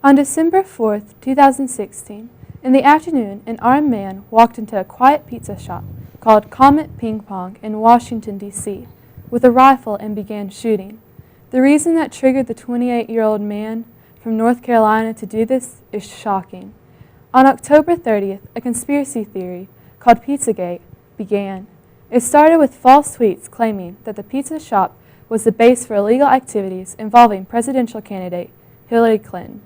On December 4th, 2016, in the afternoon, an armed man walked into a quiet pizza shop called Comet Ping Pong in Washington, D.C., with a rifle and began shooting. The reason that triggered the 28-year-old man from North Carolina to do this is shocking. On October 30th, a conspiracy theory called Pizzagate began. It started with false tweets claiming that the pizza shop was the base for illegal activities involving presidential candidate Hillary Clinton.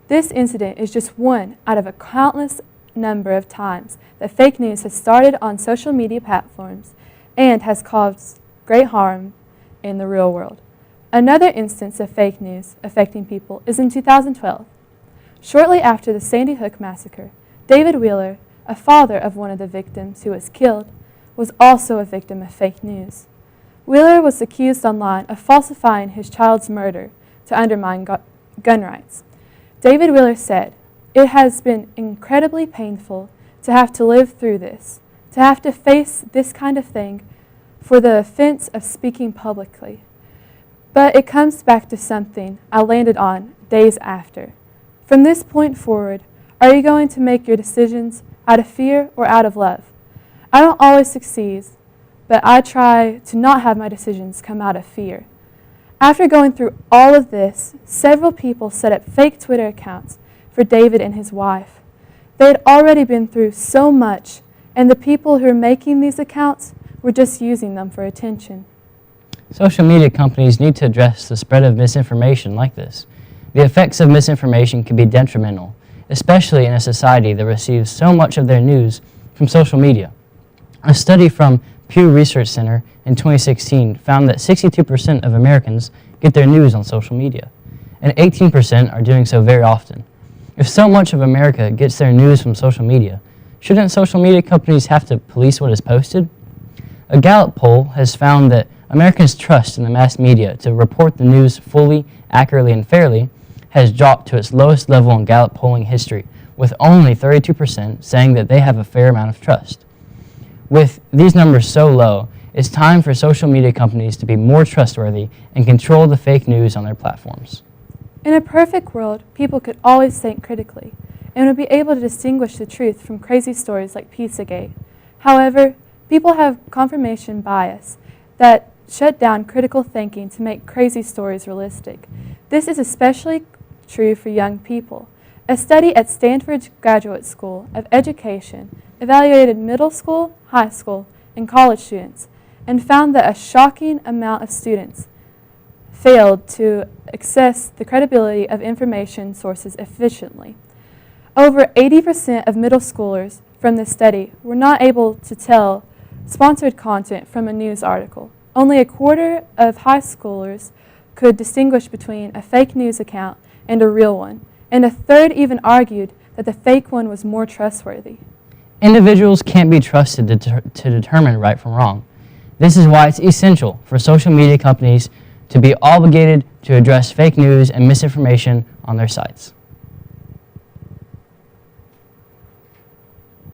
This incident is just one out of a countless number of times that fake news has started on social media platforms and has caused great harm in the real world. Another instance of fake news affecting people is in 2012. Shortly after the Sandy Hook massacre, David Wheeler, a father of one of the victims who was killed, was also a victim of fake news. Wheeler was accused online of falsifying his child's murder to undermine gun rights. David Wheeler said, "It has been incredibly painful to have to live through this, to have to face this kind of thing for the offense of speaking publicly. But it comes back to something I landed on days after. From this point forward, are you going to make your decisions out of fear or out of love? I don't always succeed, but I try to not have my decisions come out of fear." After going through all of this, several people set up fake Twitter accounts for David and his wife. They had already been through so much, and the people who were making these accounts were just using them for attention. Social media companies need to address the spread of misinformation like this. The effects of misinformation can be detrimental, especially in a society that receives so much of their news from social media. A study from Pew Research Center in 2016 found that 62% of Americans get their news on social media, and 18% are doing so very often. If so much of America gets their news from social media, shouldn't social media companies have to police what is posted? A Gallup poll has found that Americans' trust in the mass media to report the news fully, accurately, and fairly has dropped to its lowest level in Gallup polling history, with only 32% saying that they have a fair amount of trust. With these numbers so low, it's time for social media companies to be more trustworthy and control the fake news on their platforms. In a perfect world, people could always think critically and would be able to distinguish the truth from crazy stories like Pizzagate. However, people have confirmation bias that shut down critical thinking to make crazy stories realistic. This is especially true for young people. A study at Stanford Graduate School of Education evaluated middle school, high school, and college students and found that a shocking amount of students failed to access the credibility of information sources efficiently. Over 80% of middle schoolers from this study were not able to tell sponsored content from a news article. Only a quarter of high schoolers could distinguish between a fake news account and a real one, and a third even argued that the fake one was more trustworthy. Individuals can't be trusted to determine right from wrong. This is why it's essential for social media companies to be obligated to address fake news and misinformation on their sites.